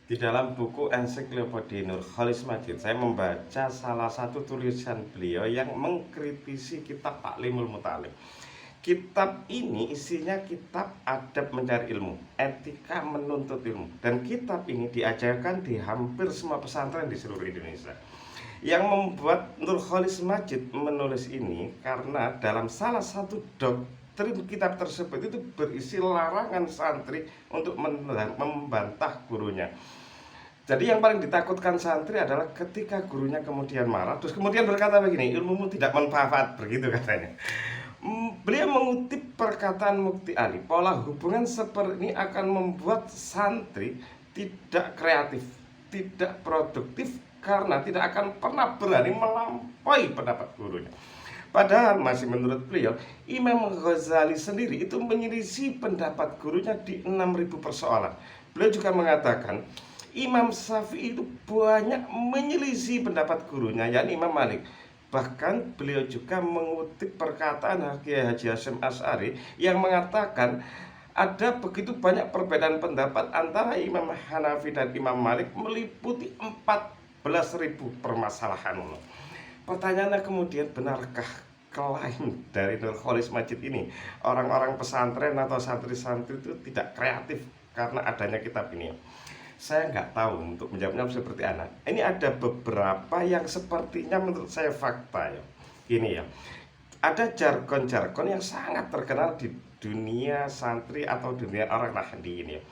Di dalam buku Ensiklopedia Nurcholish Madjid, saya membaca salah satu tulisan beliau yang mengkritisi kitab Ta'limul Muta'allim. Kitab ini isinya kitab adab mencari ilmu, etika menuntut ilmu. Dan kitab ini diajarkan di hampir semua pesantren di seluruh Indonesia. Yang membuat Nurcholish Madjid menulis ini karena dalam salah satu doktrin kitab tersebut itu berisi larangan santri untuk membantah gurunya. Jadi yang paling ditakutkan santri adalah ketika gurunya kemudian marah, terus kemudian berkata begini, ilmumu tidak manfaat, begitu katanya. Beliau mengutip perkataan Mukti Ali, pola hubungan seperti ini akan membuat santri tidak kreatif, tidak produktif, karena tidak akan pernah berani melampaui pendapat gurunya. Padahal masih menurut beliau, Imam Ghazali sendiri itu menyelisih pendapat gurunya di 6.000 persoalan. Beliau juga mengatakan Imam Syafi'i itu banyak menyelisih pendapat gurunya, yakni Imam Malik. Bahkan beliau juga mengutip perkataan Kiai Haji Hasyim Asy'ari yang mengatakan ada begitu banyak perbedaan pendapat antara Imam Hanafi dan Imam Malik, meliputi 14.000 permasalahan. Pertanyaannya kemudian, benarkah klaim dari Nurcholish Madjid ini orang-orang pesantren atau santri-santri itu tidak kreatif karena adanya kitab ini? Saya nggak tahu untuk menjawabnya seperti anak. Ini ada beberapa yang sepertinya menurut saya fakta ya. Ini ya, ada jargon-jargon yang sangat terkenal di dunia santri atau dunia orang Nahdliyin ya.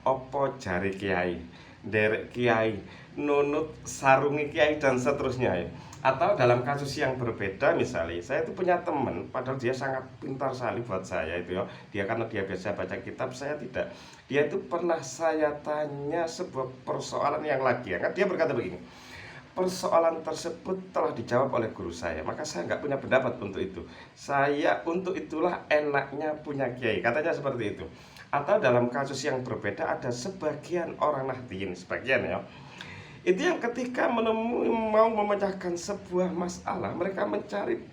Opo jari kiai, derek kiai, nunut sarungi kiai dan seterusnya ya. Atau dalam kasus yang berbeda, misalnya saya itu punya teman, padahal dia sangat pintar sekali buat saya itu ya. Dia karena dia biasa baca kitab, saya tidak. Dia itu pernah saya tanya sebuah persoalan yang lagi ya. Dia berkata begini, persoalan tersebut telah dijawab oleh guru saya, maka saya nggak punya pendapat untuk itu. Saya untuk itulah enaknya punya kiai, katanya seperti itu. Atau dalam kasus yang berbeda, ada sebagian orang Nahdliyin, sebagian ya, itu yang ketika menemui mau memecahkan sebuah masalah, mereka mencari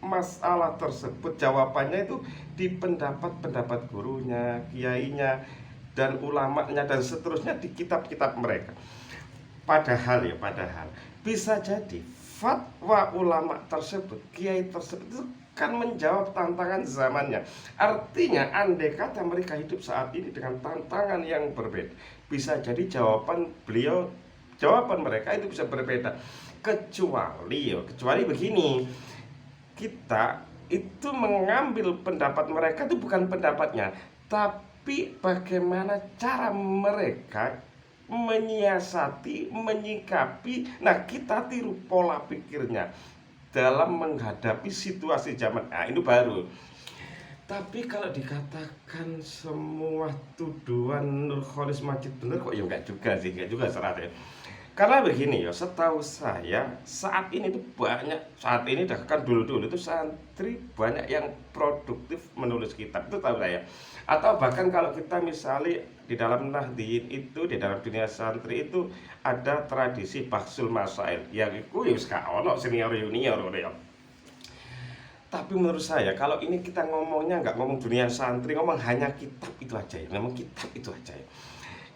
masalah tersebut jawabannya itu di pendapat-pendapat gurunya, kiainya, dan ulamanya dan seterusnya di kitab-kitab mereka. Padahal bisa jadi fatwa ulama tersebut, kiai tersebut itu kan menjawab tantangan zamannya. Artinya andai kata mereka hidup saat ini dengan tantangan yang berbeda, bisa jadi jawaban mereka itu bisa berbeda. Kecuali begini, kita itu mengambil pendapat mereka itu bukan pendapatnya, tapi bagaimana cara mereka menyiasati, menyikapi. Nah, kita tiru pola pikirnya dalam menghadapi situasi zaman. Nah, ini baru. Tapi kalau dikatakan semua tuduhan Nurcholish Madjid benar, kok ya enggak juga sih, enggak juga seratnya. Karena begini ya, setahu saya saat ini tuh saat ini bahkan dulu-dulu itu santri banyak yang produktif menulis kitab, itu tahu saya. Atau bahkan kalau kita misalnya di dalam Nahdliyin itu, di dalam dunia santri itu ada tradisi Bahsul Masail, yang itu ya ono senior junior ya. Tapi menurut saya kalau ini kita ngomongnya nggak ngomong dunia santri, ngomong hanya kitab itu aja ya, ngomong kitab itu aja ya.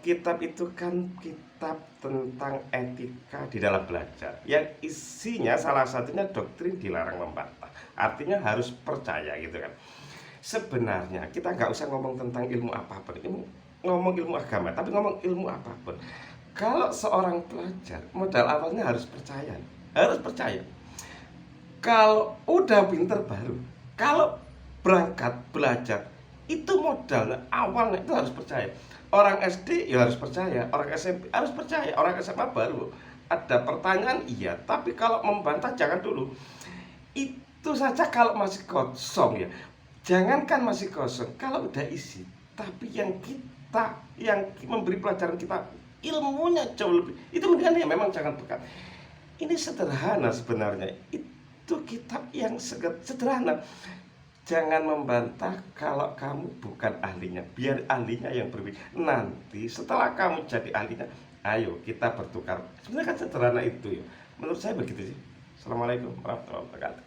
Kitab itu kan kitab tentang etika di dalam belajar, yang isinya salah satunya doktrin dilarang membantah. Artinya harus percaya gitu kan. Sebenarnya kita nggak usah ngomong tentang ilmu apapun, ngomong ilmu agama, tapi ngomong ilmu apapun. Kalau seorang pelajar, modal awalnya harus percaya, harus percaya. Kalau udah pinter baru, kalau berangkat belajar itu modalnya awalnya itu harus percaya. Orang SD ya harus percaya, orang SMP harus percaya, orang SMA baru ada pertanyaan iya, tapi kalau membantah jangan dulu. Itu saja kalau masih kosong ya. Jangankan masih kosong, kalau udah isi, tapi yang memberi pelajaran kita ilmunya jauh lebih, itu mendingan ya memang jangan pekat. Ini sederhana sebenarnya. Itu kitab yang sederhana. Jangan membantah kalau kamu bukan ahlinya. Biar ahlinya yang berbicara. Nanti setelah kamu jadi ahlinya, ayo kita bertukar. Sebenarnya kan sederhana itu ya. Menurut saya begitu sih. Assalamualaikum warahmatullahi wabarakatuh.